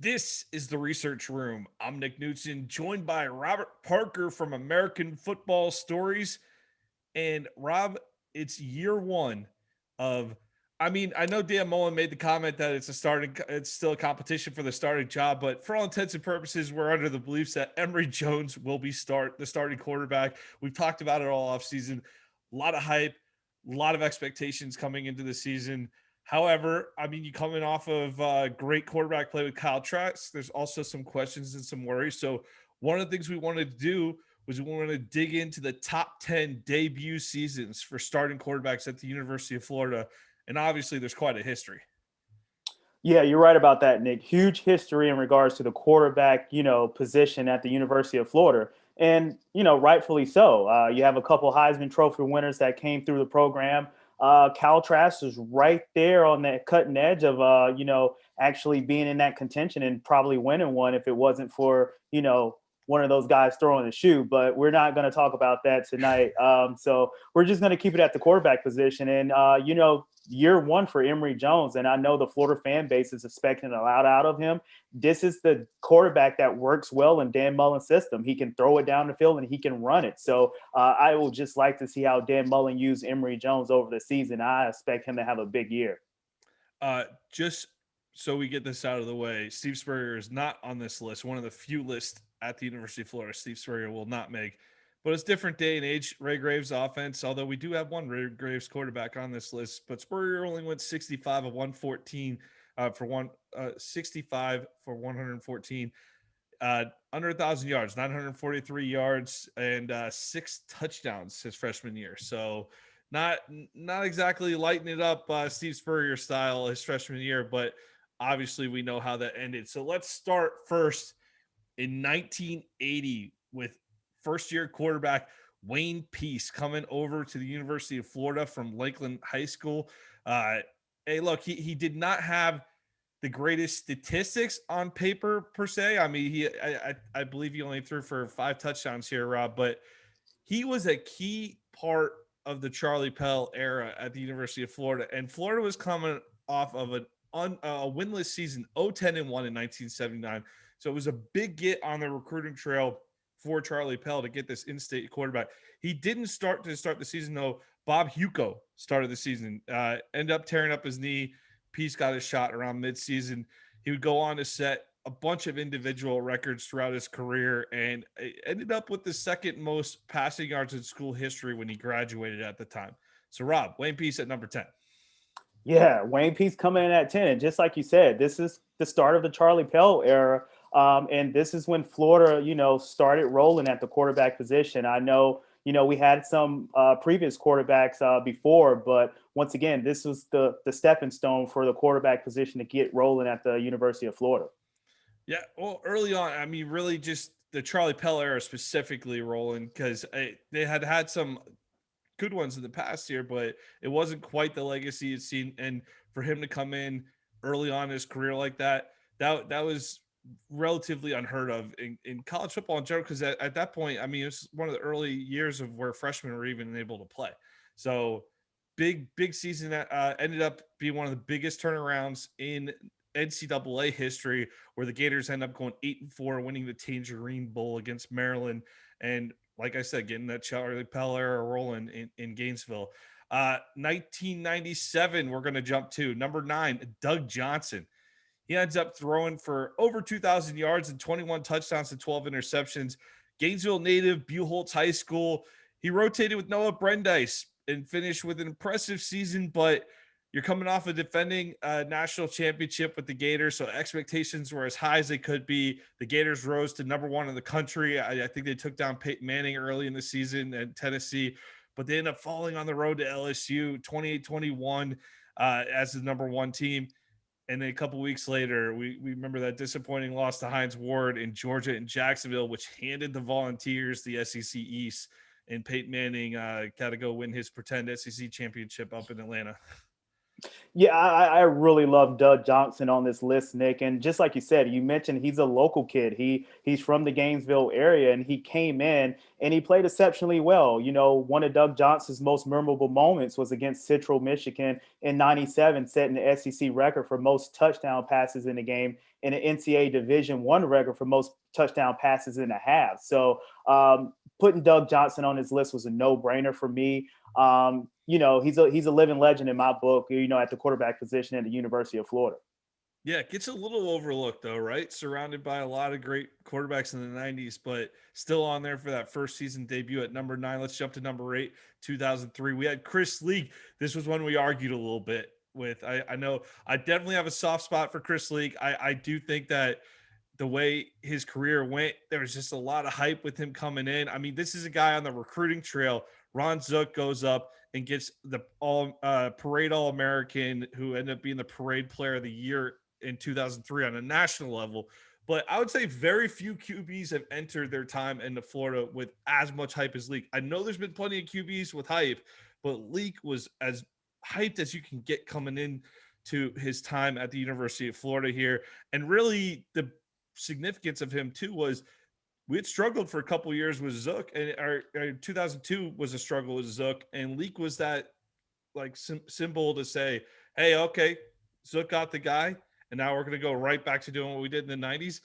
This is the Research Room. I'm Nick Knudsen, joined by Robert Parker from American Football Stories. And Rob, it's year one of. I know Dan Mullen made the comment that it's still a competition for the starting job, but for all intents and purposes, we're under the beliefs that Emory Jones will be the starting quarterback. We've talked about it all offseason. A lot of hype, a lot of expectations coming into the season. However, you coming off of great quarterback play with Kyle Trask. There's also some questions and some worries. So one of the things we wanted to do was we want to dig into the top 10 debut seasons for starting quarterbacks at the University of Florida. And obviously, there's quite a history. Yeah, you're right about that, Nick. Huge history in regards to the quarterback, position at the University of Florida. And, rightfully so. You have a couple Heisman Trophy winners that came through the program. Cal Trask is right there on that cutting edge of, actually being in that contention and probably winning one if it wasn't for, one of those guys throwing the shoe. But we're not going to talk about that tonight. So we're just going to keep it at the quarterback position. And, year one for Emory Jones, and I know the Florida fan base is expecting a lot out of him. This is the quarterback that works well in Dan Mullen's system. He can throw it down the field and he can run it. So I will just like to see how Dan Mullen use Emory Jones over the season. I expect him to have a big year. Just so we get this out of the way, Steve Spurrier is not on this list. One of the few lists at the University of Florida Steve Spurrier will not make. But it's different day and age. Ray Graves' offense, although we do have one Ray Graves quarterback on this list, but Spurrier only went 65 of 114 for 65 for 114, under 1,000 yards, 943 yards, and 6 touchdowns his freshman year. So not exactly lighting it up Steve Spurrier style his freshman year, but obviously we know how that ended. So let's start first in 1980 with first year quarterback Wayne Peace coming over to the University of Florida from Lakeland High School. Hey, look, he did not have the greatest statistics on paper per se. I believe he only threw for 5 touchdowns here, Rob, but he was a key part of the Charlie Pell era at the University of Florida, and Florida was coming off of a winless season, 0-10-1 in 1979. So it was a big get on the recruiting trail for Charlie Pell to get this in-state quarterback. He didn't start the season, though. Bob Huco started the season, ended up tearing up his knee. Peace got his shot around midseason. He would go on to set a bunch of individual records throughout his career and ended up with the second most passing yards in school history when he graduated at the time. So, Rob, Wayne Peace at number 10. Yeah, Wayne Peace coming in at 10. And just like you said, this is the start of the Charlie Pell era. And this is when Florida, started rolling at the quarterback position. I know, we had some previous quarterbacks before, but once again, this was the stepping stone for the quarterback position to get rolling at the University of Florida. Yeah, well, early on, really just the Charlie Pell era specifically rolling because they had some good ones in the past year, but it wasn't quite the legacy it's seen. And for him to come in early on in his career like that was relatively unheard of in college football in general. Because at that point, it was one of the early years of where freshmen were even able to play. So big season that ended up being one of the biggest turnarounds in NCAA history, where the Gators end up going 8-4, winning the Tangerine Bowl against Maryland, and like I said, getting that Charlie Pell era rolling in Gainesville. 1997, we're going to jump to number 9, Doug Johnson. He ends up throwing for over 2,000 yards and 21 touchdowns and 12 interceptions. Gainesville native, Buchholz High School. He rotated with Noah Brandeis and finished with an impressive season, but you're coming off a defending national championship with the Gators, so expectations were as high as they could be. The Gators rose to number 1 in the country. I think they took down Peyton Manning early in the season at Tennessee, but they ended up falling on the road to LSU 28-21 as the number 1 team. And then a couple weeks later, we remember that disappointing loss to Hines Ward in Georgia and Jacksonville, which handed the Volunteers the SEC East. And Peyton Manning got to go win his pretend SEC championship up in Atlanta. Yeah, I really love Doug Johnson on this list, Nick. And just like you said, you mentioned he's a local kid. He's from the Gainesville area, and he came in and he played exceptionally well. One of Doug Johnson's most memorable moments was against Central Michigan in '97, setting the SEC record for most touchdown passes in the game. in an NCAA Division I record for most touchdown passes in a half. So putting Doug Johnson on his list was a no-brainer for me. He's a living legend in my book, at the quarterback position at the University of Florida. Yeah, it gets a little overlooked though, right? Surrounded by a lot of great quarterbacks in the 90s, but still on there for that first season debut at number 9. Let's jump to number 8, 2003. We had Chris Leak. This was one we argued a little bit with. I know I definitely have a soft spot for Chris Leak. I do think that the way his career went, there was just a lot of hype with him coming in. I mean, this is a guy on the recruiting trail. Ron Zook goes up and gets the parade All-American, who ended up being the parade player of the year in 2003 on a national level. But I would say very few QBs have entered their time into Florida with as much hype as Leak. I know there's been plenty of QBs with hype, but Leak was as hyped as you can get coming in to his time at the University of Florida here. And really the significance of him too was we had struggled for a couple years with Zook, and our 2002 was a struggle with Zook, and Leak was that like symbol to say, hey, okay, Zook got the guy, and now we're going to go right back to doing what we did in the 90s.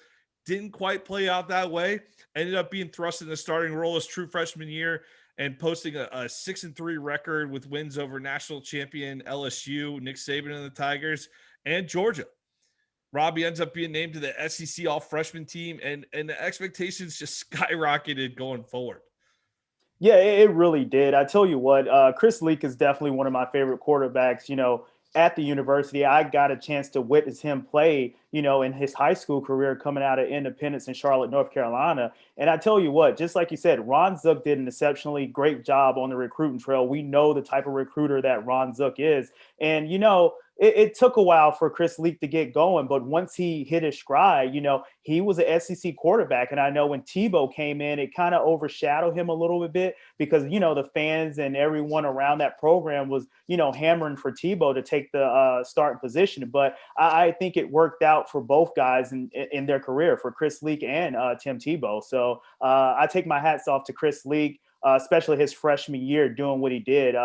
Didn't quite play out that way. Ended up being thrust in the starting role his true freshman year and posting a 6-3 record with wins over national champion LSU, Nick Saban and the Tigers, and Georgia. Robbie ends up being named to the SEC all-freshman team, and the expectations just skyrocketed going forward. Yeah, it really did. I tell you what, Chris Leak is definitely one of my favorite quarterbacks, at the university. I got a chance to witness him play, in his high school career coming out of Independence in Charlotte, North Carolina. And I tell you what, just like you said, Ron Zook did an exceptionally great job on the recruiting trail. We know the type of recruiter that Ron Zook is. And, it took a while for Chris Leak to get going, but once he hit his stride, he was an SEC quarterback. And I know when Tebow came in, it kind of overshadowed him a little bit because, the fans and everyone around that program was, hammering for Tebow to take the starting position. But I think it worked out for both guys in their career, for Chris Leak and Tim Tebow. So I take my hats off to Chris Leak, especially his freshman year doing what he did.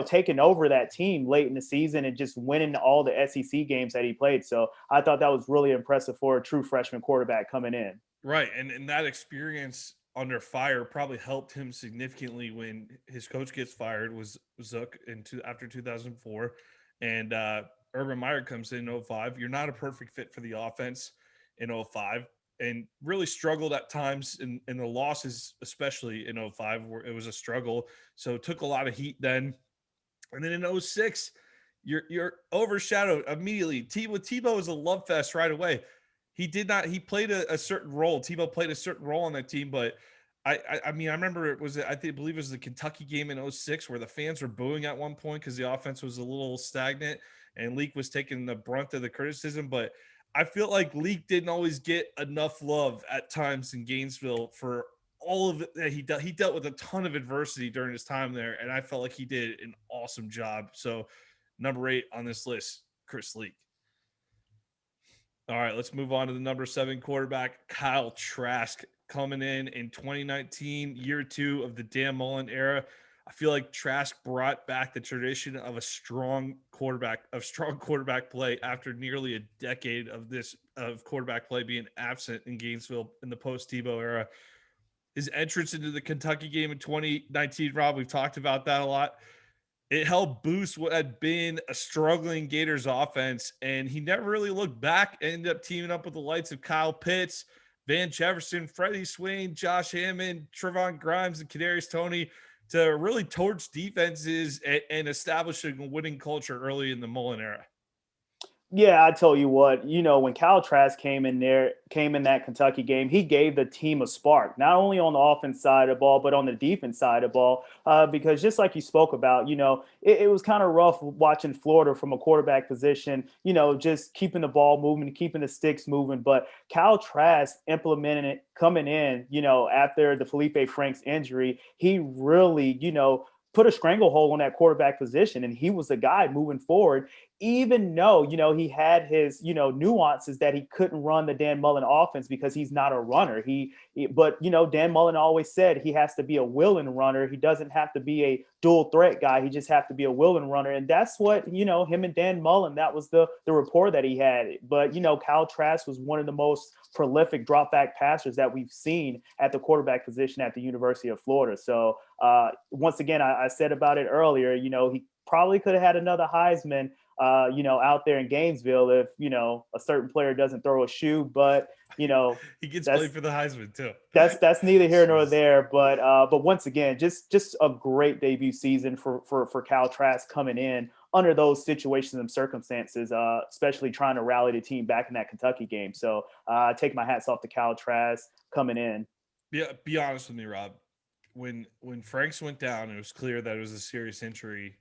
Taking over that team late in the season and just winning all the SEC games that he played. So I thought that was really impressive for a true freshman quarterback coming in. Right. And that experience under fire probably helped him significantly when his coach gets fired was Zook after 2004. And Urban Meyer comes in 2005. You're not a perfect fit for the offense in 2005 and really struggled at times in the losses, especially in 2005, where it was a struggle. So it took a lot of heat then. And then in 2006, you're overshadowed immediately. Tebow was a love fest right away. He played a certain role. Tebow played a certain role on that team, but I mean, I remember I believe it was the Kentucky game in 2006 where the fans were booing at one point because the offense was a little stagnant and Leak was taking the brunt of the criticism. But I feel like Leak didn't always get enough love at times in Gainesville for all of it that he dealt with a ton of adversity during his time there, and I felt like he did an awesome job. So number 8 on this list, Chris Leak. All right, let's move on to the number 7 quarterback, Kyle Trask, coming in 2019, year 2 of the Dan Mullen era. I feel like Trask brought back the tradition of strong quarterback play after nearly a decade of quarterback play being absent in Gainesville in the post-Tebow era. His entrance into the Kentucky game in 2019, Rob, we've talked about that a lot. It helped boost what had been a struggling Gators offense, and he never really looked back. Ended up teaming up with the likes of Kyle Pitts, Van Jefferson, Freddie Swain, Josh Hammond, Trevon Grimes, and Kadarius Toney to really torch defenses and establishing a winning culture early in the Mullen era. Yeah, I tell you what, when Kyle Trask came in that Kentucky game, he gave the team a spark, not only on the offense side of the ball, but on the defense side of the ball. Because just like you spoke about, it was kind of rough watching Florida from a quarterback position, just keeping the ball moving, keeping the sticks moving. But Kyle Trask implemented it coming in, after the Felipe Franks injury, he really, put a stranglehold on that quarterback position. And he was the guy moving forward. even though, he had his, nuances that he couldn't run the Dan Mullen offense because he's not a runner. But, Dan Mullen always said he has to be a willing runner. He doesn't have to be a dual threat guy. He just have to be a willing runner. And that's what, him and Dan Mullen, that was the rapport that he had. But, Kyle Trask was one of the most prolific drop back passers that we've seen at the quarterback position at the University of Florida. So once again, I said about it earlier, he probably could have had another Heisman, out there in Gainesville if, a certain player doesn't throw a shoe, but, he gets played for the Heisman too. That's neither here nor there. But once again, just a great debut season for Cal Trask coming in under those situations and circumstances, especially trying to rally the team back in that Kentucky game. So I take my hats off to Cal Trask coming in. Yeah, be honest with me, Rob. When Franks went down, it was clear that it was a serious injury.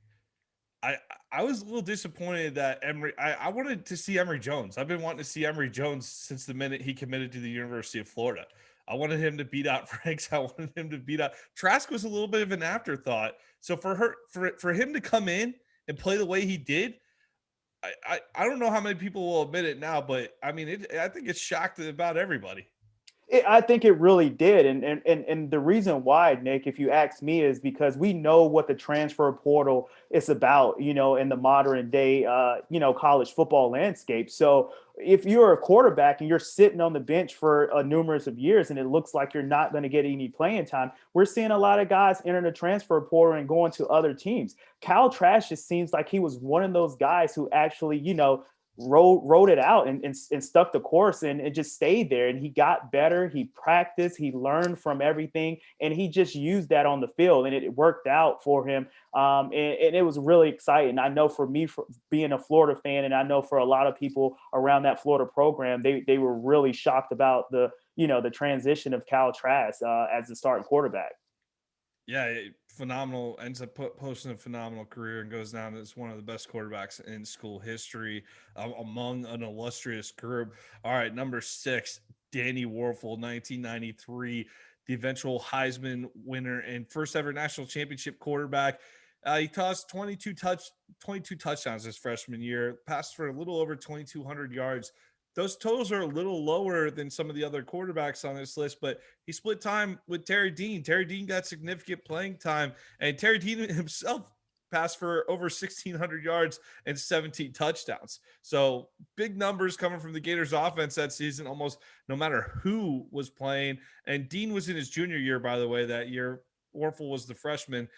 I I was a little disappointed that Emory. I wanted to see Emory Jones. I've been wanting to see Emory Jones since the minute he committed to the University of Florida. I wanted him to beat out Franks. I wanted him to beat out Trask was a little bit of an afterthought. So for him to come in and play the way he did, I don't know how many people will admit it now, but I mean, I think it's shocked about everybody. I think it really did, and the reason why, Nick, if you ask me, is because we know what the transfer portal is about, in the modern day, college football landscape. So if you're a quarterback and you're sitting on the bench for numerous of years, and it looks like you're not going to get any playing time, we're seeing a lot of guys entering the transfer portal and going to other teams. Cal Trask just seems like he was one of those guys who actually, wrote it out and stuck the course and just stayed there, and he got better, he practiced, he learned from everything, and he just used that on the field, and it worked out for him. And it was really exciting. I know for me, for being a Florida fan, and I know for a lot of people around that Florida program, they were really shocked about the transition of Cal Trask as the starting quarterback. Yeah, phenomenal. Ends up posting a phenomenal career and goes down as one of the best quarterbacks in school history, among an illustrious group. All right, number 6, Danny Warfield, 1993, the eventual Heisman winner and first ever national championship quarterback. He tossed 22 touchdowns his freshman year, passed for a little over 2,200 yards. Those totals are a little lower than some of the other quarterbacks on this list, but he split time with Terry Dean. Terry Dean got significant playing time, and Terry Dean himself passed for over 1,600 yards and 17 touchdowns. So big numbers coming from the Gators offense that season, almost no matter who was playing. And Dean was in his junior year, by the way, that year. Warfel was the freshman.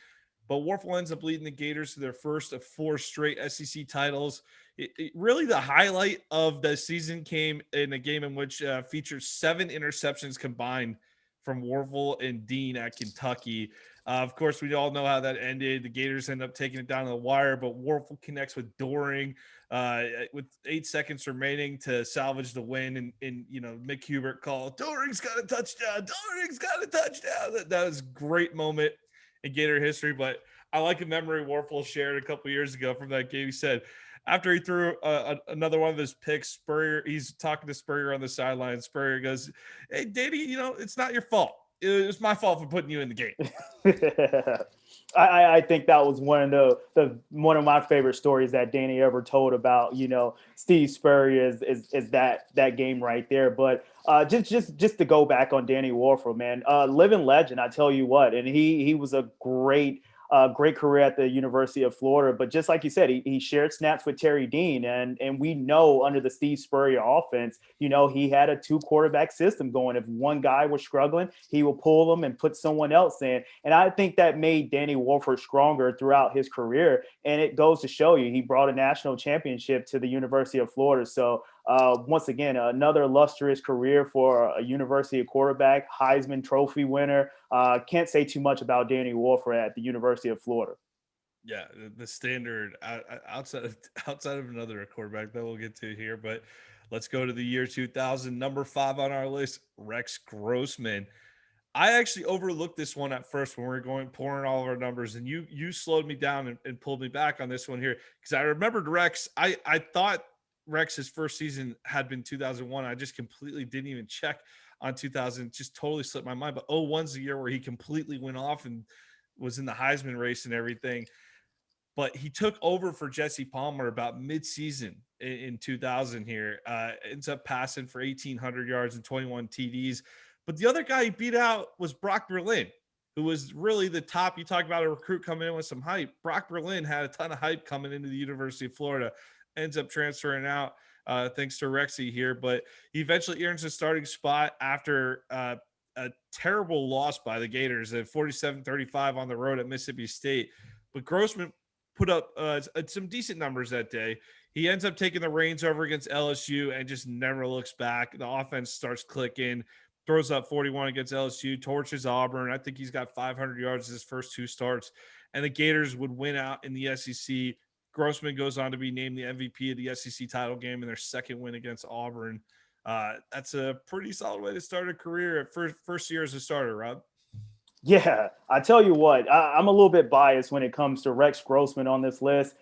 But Warfel ends up leading the Gators to their first of 4 straight SEC titles. Really, the highlight of the season came in a game in which featured 7 interceptions combined from Warfel and Dean at Kentucky. Of course, we all know how that ended. The Gators end up taking it down to the wire, but Warfel connects with Doring with 8 seconds remaining to salvage the win. And Mick Hubert called, Doring's got a touchdown. Doring's got a touchdown. That was a great moment in Gator history. But I like a memory Warfel shared a couple years ago from that game. He said, after he threw another one of his picks, Spurrier, he's talking to Spurrier on the sideline. Spurrier goes, "Hey, Danny, it's not your fault. It was my fault for putting you in the game." I think that was one of the one of my favorite stories that Danny ever told about, Steve Spurrier is that game right there. But just to go back on Danny Warfield, man, living legend, I tell you what, and he was a great career at the University of Florida. But just like you said, he shared snaps with Terry Dean, and we know under the Steve Spurrier offense, he had a 2 quarterback system going. If one guy was struggling, he will pull them and put someone else in. And I think that made Danny Wolford stronger throughout his career. And it goes to show you, he brought a national championship to the University of Florida. So once again, another illustrious career for a university quarterback, Heisman Trophy winner. Can't say too much about Danny Wolford at the University of Florida. Yeah, the standard outside of another quarterback that we'll get to here, but let's go to the year 2000. Number 5 on our list, Rex Grossman. I actually overlooked this one at first when we were going pouring all of our numbers, and you slowed me down and pulled me back on this one here because I remembered Rex. I thought Rex's first season had been 2001. I just completely didn't even check on 2000. Just totally slipped my mind. But 01's the year where he completely went off and was in the Heisman race and everything. but he took over for Jesse Palmer about mid-season in 2000 here. Ends up passing for 1,800 yards and 21 TDs. But the other guy he beat out was Brock Berlin, who was really the top. You talk about a recruit coming in with some hype. Brock Berlin had a ton of hype coming into the University of Florida, ends up transferring out thanks to Rexy here, but he eventually earns a starting spot after a terrible loss by the Gators at 47-35 on the road at Mississippi State. But Grossman put up some decent numbers that day. He ends up taking the reins over against LSU and just never looks back. The offense starts clicking, throws up 41 against LSU, torches Auburn. I think he's got 500 yards his first two starts, and the Gators would win out in the SEC. Grossman goes on to be named the MVP of the SEC title game in their second win against Auburn. That's a pretty solid way to start a career at first year as a starter, Rob. Yeah, I tell you what, I'm a little bit biased when it comes to Rex Grossman on this list.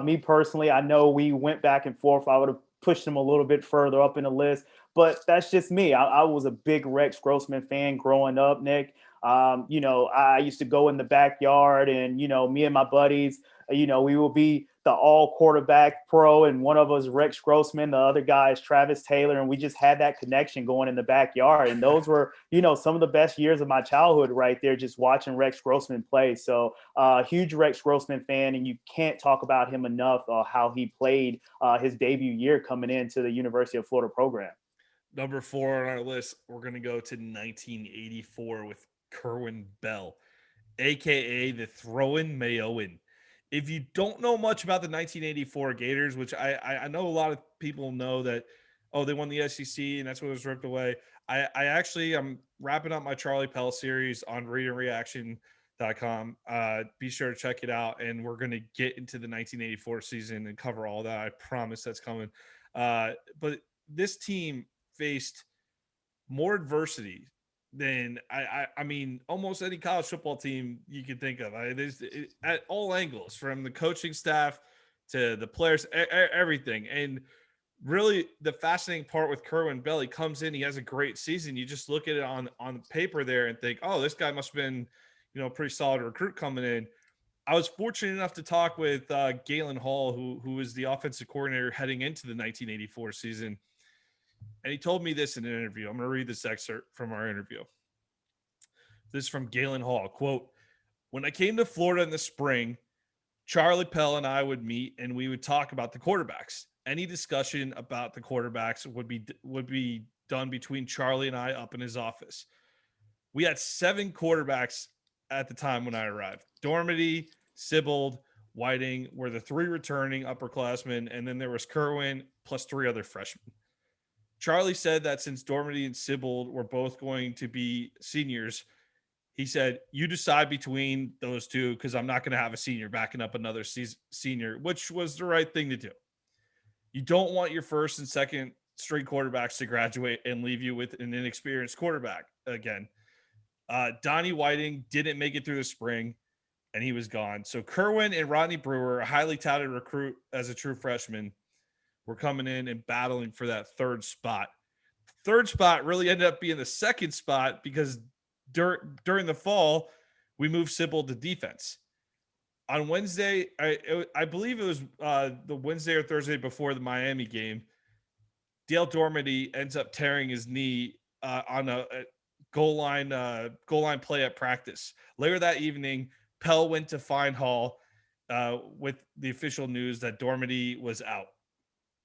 Me personally, I know we went back and forth. I would have pushed him a little bit further up in the list, but that's just me. I was a big Rex Grossman fan growing up, Nick. I used to go in the backyard and, me and my buddies, we will be the all quarterback pro, and one of us Rex Grossman, the other guy is Travis Taylor, and we just had that connection going in the backyard. And those were, some of the best years of my childhood right there, just watching Rex Grossman play. So huge Rex Grossman fan, and you can't talk about him enough, how he played his debut year coming into the University of Florida program. Number 4 on our list, we're going to go to 1984 with Kerwin Bell, a.k.a. the Throwin' Mayoan. If you don't know much about the 1984 Gators, which I know a lot of people know that, they won the SEC and that's what was ripped away. I'm wrapping up my Charlie Pell series on readandreaction.com. Be sure to check it out. And we're going to get into the 1984 season and cover all that. I promise that's coming. But this team faced more adversity than I mean almost any college football team you can think of. At all angles, from the coaching staff to the players, everything. And really the fascinating part with Kerwin Bell, he comes in, he has a great season. You just look at it on paper there and think, oh, this guy must have been, a pretty solid recruit coming in. I was fortunate enough to talk with Galen Hall, who was the offensive coordinator heading into the 1984 season. And he told me this in an interview. I'm going to read this excerpt from our interview. This is from Galen Hall. Quote, "When I came to Florida in the spring, Charlie Pell and I would meet and we would talk about the quarterbacks. Any discussion about the quarterbacks would be done between Charlie and I up in his office. We had 7 quarterbacks at the time when I arrived. Dormady, Sibold, Whiting were the 3 returning upperclassmen, and then there was Kerwin plus 3 other freshmen. Charlie said that since Dormady and Sibold were both going to be seniors, he said, you decide between those two because I'm not going to have a senior backing up another senior, which was the right thing to do. You don't want your first and second string quarterbacks to graduate and leave you with an inexperienced quarterback again. Donnie Whiting didn't make it through the spring, and he was gone. So Kerwin and Rodney Brewer, a highly touted recruit as a true freshman, were coming in and battling for that third spot. Third spot really ended up being the second spot because during the fall, we moved Sibold to defense. On Wednesday, I believe it was the Wednesday or Thursday before the Miami game, Dale Dormady ends up tearing his knee on a goal line play at practice. Later that evening, Pell went to find Hall with the official news that Dormady was out.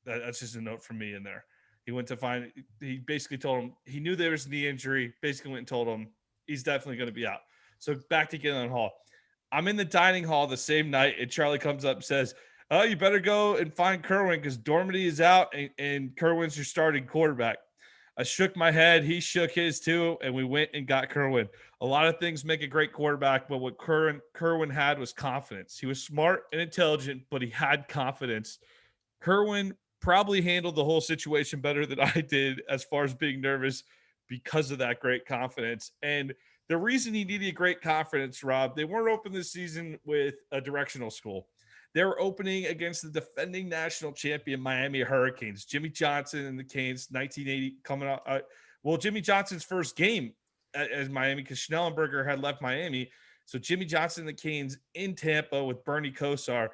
That's just a note from me in there. He basically told him he knew there was a knee injury, basically went and told him he's definitely going to be out. So back to Galen Hall. I'm in the dining hall the same night, and Charlie comes up and says, oh, you better go and find Kerwin because Dormady is out and Kerwin's your starting quarterback. I shook my head. He shook his too, and we went and got Kerwin. A lot of things make a great quarterback, but what Kerwin had was confidence. He was smart and intelligent, but he had confidence. Kerwin probably handled the whole situation better than I did as far as being nervous because of that great confidence. And the reason he needed great confidence, Rob, they weren't open this season with a directional school. They were opening against the defending national champion Miami Hurricanes. Jimmy Johnson and the Canes, 1980 coming out. Jimmy Johnson's first game as Miami because Schnellenberger had left Miami. So Jimmy Johnson and the Canes in Tampa with Bernie Kosar,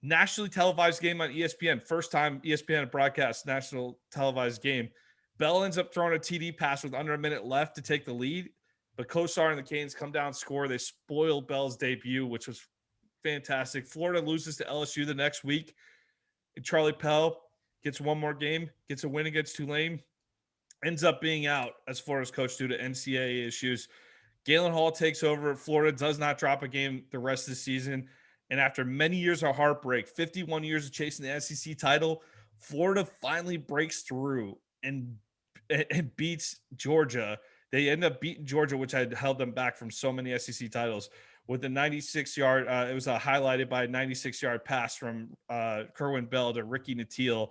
nationally televised game on ESPN. First time ESPN broadcast national televised game. Bell ends up throwing a TD pass with under a minute left to take the lead, but Kosar and the Canes come down, score. They spoiled Bell's debut, which was fantastic. Florida loses to LSU the next week. And Charlie Pell gets one more game, gets a win against Tulane, ends up being out as Florida's coach due to NCAA issues. Galen Hall takes over. Florida does not drop a game the rest of the season. And after many years of heartbreak, 51 years of chasing the SEC title, Florida finally breaks through and beats Georgia. They end up beating Georgia, which had held them back from so many SEC titles, with a 96-yard. It was highlighted by a 96-yard pass from Kerwin Bell to Ricky Nattiel.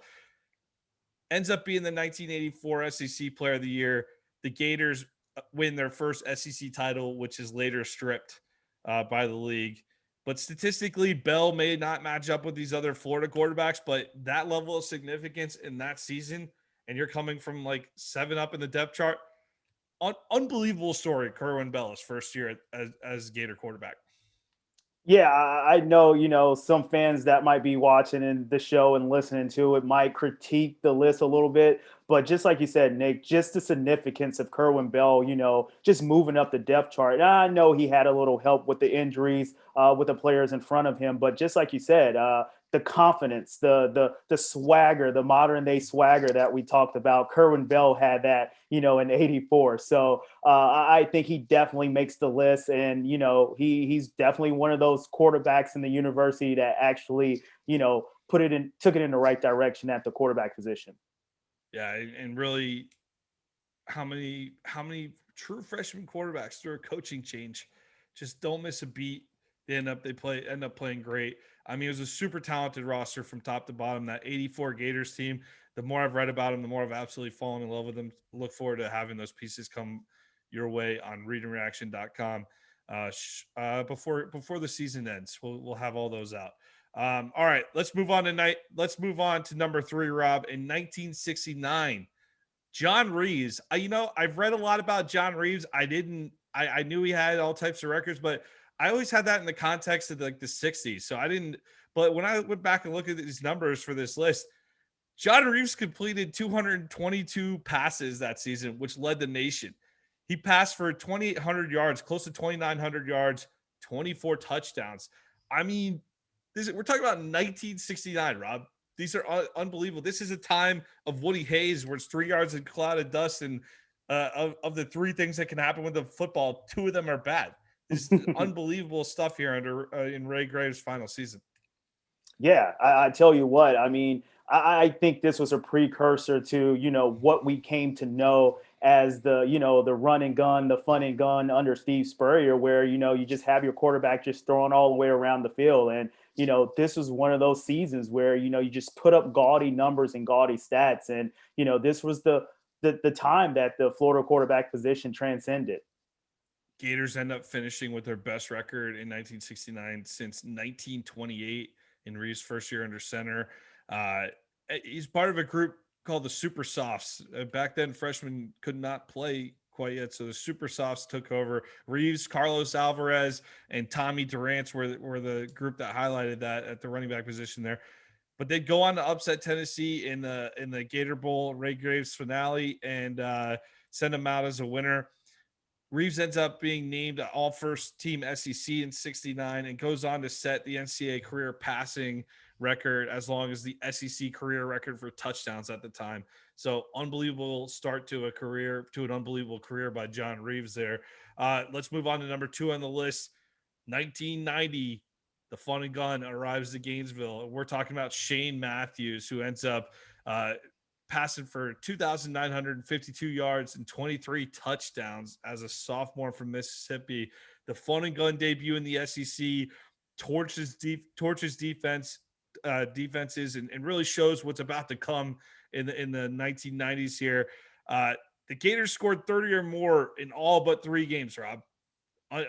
Ends up being the 1984 SEC Player of the Year. The Gators win their first SEC title, which is later stripped by the league. But statistically, Bell may not match up with these other Florida quarterbacks, but that level of significance in that season, and you're coming from like 7 up in the depth chart, unbelievable story. Kerwin Bell, his first year as Gator quarterback. Yeah, I know, some fans that might be watching in the show and listening to it might critique the list a little bit. But just like you said, Nick, just the significance of Kerwin Bell, just moving up the depth chart. I know he had a little help with the injuries with the players in front of him. But just like you said, the confidence, the swagger, the modern day swagger that we talked about. Kerwin Bell had that, in '84. So I think he definitely makes the list, and he's definitely one of those quarterbacks in the university that actually took it in the right direction at the quarterback position. Yeah, and really, how many true freshman quarterbacks through a coaching change just don't miss a beat. They end up playing great. I mean, it was a super talented roster from top to bottom. That '84 Gators team. The more I've read about them, the more I've absolutely fallen in love with them. Look forward to having those pieces come your way on readandreaction.com before the season ends. We'll have all those out. All right, let's move on tonight. Let's move on to number 3, Rob. In 1969, John Reeves. I've read a lot about John Reeves. I knew he had all types of records, but I always had that in the context of like the 60s. So I didn't, but when I went back and looked at these numbers for this list, John Reeves completed 222 passes that season, which led the nation. He passed for 2,800 yards, close to 2,900 yards, 24 touchdowns. I mean, we're talking about 1969, Rob. These are unbelievable. This is a time of Woody Hayes where it's 3 yards in a cloud of dust, and of the 3 things that can happen with the football, 2 of them are bad. This is unbelievable stuff here in Ray Graves' final season. Yeah, I tell you what, I mean, I think this was a precursor to, what we came to know as the run and gun, the fun and gun under Steve Spurrier, where, you just have your quarterback just throwing all the way around the field. And, this was one of those seasons where, you just put up gaudy numbers and gaudy stats. And, this was the time that the Florida quarterback position transcended. Gators end up finishing with their best record in 1969 since 1928 in Reeves' first year under center. He's part of a group called the Super Softs. Back then, freshmen could not play quite yet, so the Super Softs took over. Reeves, Carlos Alvarez, and Tommy Durant were the group that highlighted that at the running back position there. But they'd go on to upset Tennessee in the Gator Bowl, Ray Graves finale, and send them out as a winner. Reeves ends up being named all first team SEC in 69 and goes on to set the NCAA career passing record as long as the SEC career record for touchdowns at the time. So unbelievable start to an unbelievable career by John Reeves there. Let's move on to number 2 on the list. 1990, the fun and gun arrives to Gainesville. We're talking about Shane Matthews, who ends up passing for 2,952 yards and 23 touchdowns as a sophomore from Mississippi. The fun and gun debut in the SEC torches defenses and really shows what's about to come in the 1990s here. The Gators scored 30 or more in all but 3 games, Rob.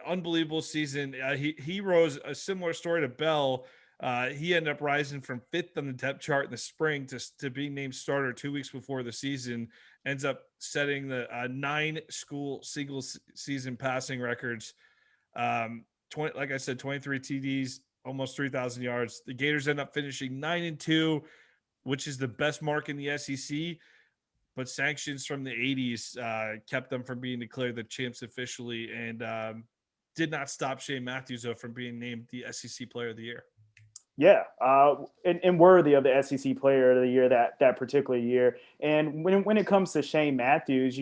Unbelievable season. He rose a similar story to Bell. He ended up rising from 5th on the depth chart in the spring to being named starter 2 weeks before the season. Ends up setting the 9 school single season passing records. Like I said, 23 TDs, almost 3,000 yards. The Gators end up finishing 9-2, which is the best mark in the SEC. But sanctions from the 80s kept them from being declared the champs officially, and did not stop Shane Matthews though from being named the SEC Player of the Year. Yeah, and worthy of the SEC Player of the Year that particular year. And when it comes to Shane Matthews,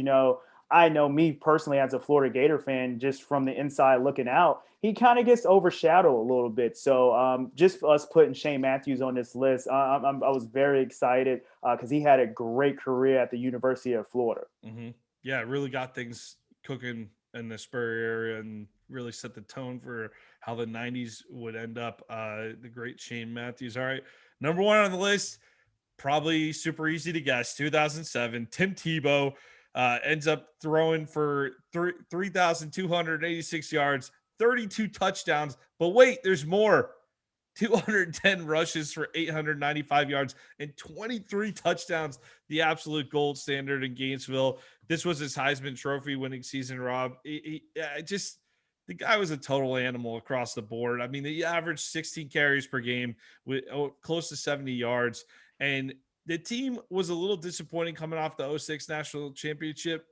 I know me personally as a Florida Gator fan, just from the inside looking out, he kind of gets overshadowed a little bit. So just for us putting Shane Matthews on this list, I was very excited because he had a great career at the University of Florida. Mm-hmm. Yeah, it really got things cooking in the Spur area and really set the tone for how the 90s would end up. The great Shane Matthews. All right. Number one on the list, probably super easy to guess. 2007, Tim Tebow ends up throwing for 3,286 yards, 32 touchdowns. But wait, there's more. 210 rushes for 895 yards and 23 touchdowns, the absolute gold standard in Gainesville. This was his Heisman Trophy winning season, Rob. The guy was a total animal across the board. I mean, he averaged 16 carries per game with close to 70 yards. And the team was a little disappointing coming off the 06 national championship.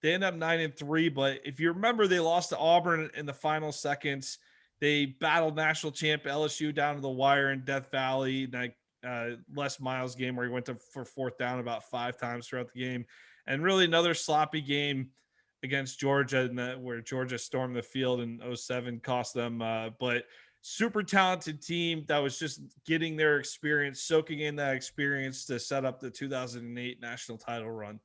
They end up 9-3, but if you remember, they lost to Auburn in the final seconds. They battled national champ LSU down to the wire in Death Valley, like Les Miles game where he went for fourth down about 5 times throughout the game, and really another sloppy game against Georgia where Georgia stormed the field in 07, cost them. But super talented team that was just getting their experience, soaking in that experience to set up the 2008 national title run.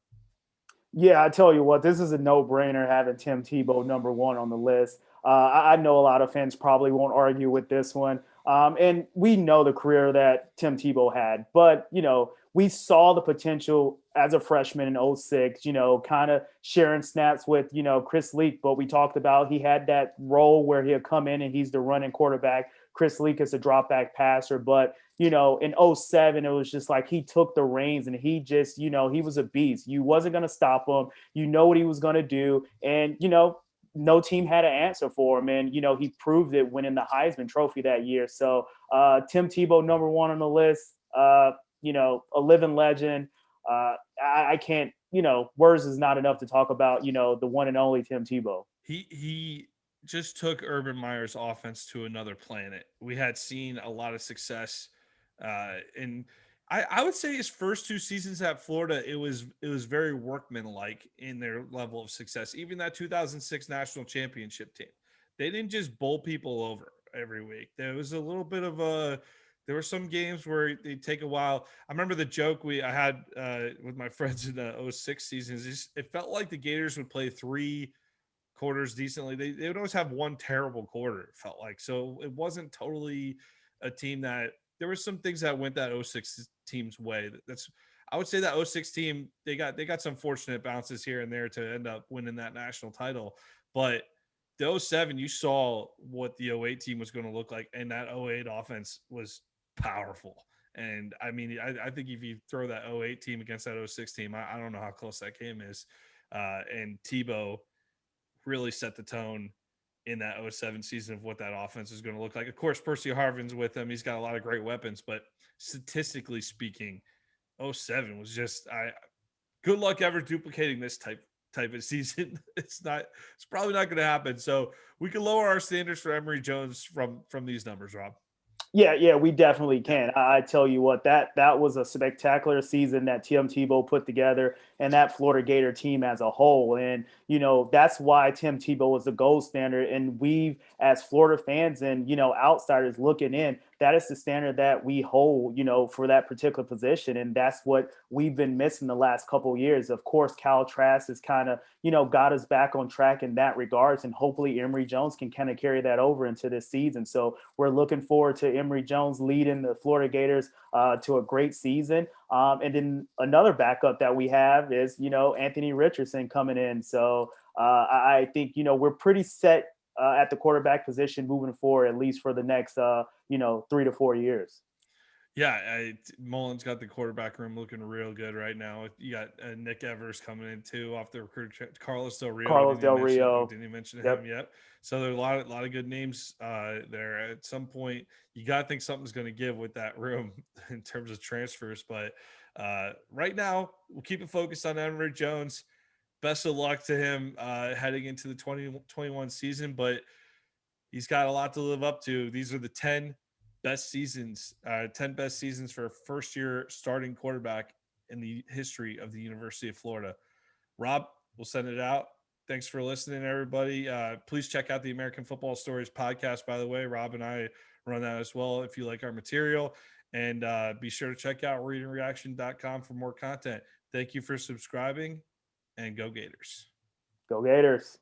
Yeah, I tell you what, this is a no-brainer having Tim Tebow number one on the list. I know a lot of fans probably won't argue with this one. And we know the career that Tim Tebow had, but we saw the potential as a freshman in '06, kind of sharing snaps with, Chris Leak. But we talked about he had that role where he'll come in and he's the running quarterback. Chris Leak is a drop back passer. But, in '07, it was just like he took the reins and he just, he was a beast. You wasn't going to stop him. You know what he was going to do. And, no team had an answer for him. And, he proved it winning the Heisman Trophy that year. So Tim Tebow, number one on the list, a living legend. I can't, words is not enough to talk about, the one and only Tim Tebow. He just took Urban Meyer's offense to another planet. We had seen a lot of success in I would say his first 2 seasons at Florida, it was very workmanlike in their level of success. Even that 2006 national championship team, they didn't just bowl people over every week. There was a little bit of a there were some games where they take a while. I remember the joke I had with my friends in the '06 seasons. It felt like the Gators would play 3 quarters decently. They would always have one terrible quarter, it felt like. So it wasn't totally a team that there were some things that went that '06 team's way. That's I would say that '06 team, they got some fortunate bounces here and there to end up winning that national title. But the '07, you saw what the '08 team was going to look like, and that '08 offense was powerful. And I mean, I think if you throw that '08 team against that '06 team, I don't know how close that game is. And Tebow really set the tone in that '07 season of what that offense is going to look like. Of course, Percy Harvin's with him. He's got a lot of great weapons, but statistically speaking, '07 was just good luck ever duplicating this type of season. It's probably not going to happen. So we can lower our standards for Emory Jones from these numbers, Rob. Yeah, we definitely can. I tell you what, that was a spectacular season that Tim Tebow put together and that Florida Gator team as a whole. And, that's why Tim Tebow was the gold standard. And we, as Florida fans and, outsiders looking in, that is the standard that we hold, for that particular position. And that's what we've been missing the last couple of years. Of course, Cal Trask has kind of, got us back on track in that regards. And hopefully Emory Jones can kind of carry that over into this season. So we're looking forward to Emory Jones leading the Florida Gators to a great season. And then another backup that we have is, Anthony Richardson coming in. So I think, we're pretty set at the quarterback position moving forward, at least for the next, 3 to 4 years. Yeah, Mullen's got the quarterback room looking real good right now. You got Nick Evers coming in too off the recruit. Carlos Del Rio. Carlos Del Rio. Didn't you mention Yep. him yet? So there are a lot of good names there. At some point, you got to think something's going to give with that room in terms of transfers. But right now, we'll keep it focused on Emory Jones. Best of luck to him heading into the 2021 season. But he's got a lot to live up to. These are the 10 best seasons for a first year starting quarterback in the history of the University of Florida. Rob, we'll send it out. Thanks for listening, everybody. Please check out the American Football Stories podcast, by the way. Rob and I run that as well if you like our material. And be sure to check out readandreaction.com for more content. Thank you for subscribing, and go Gators. Go Gators.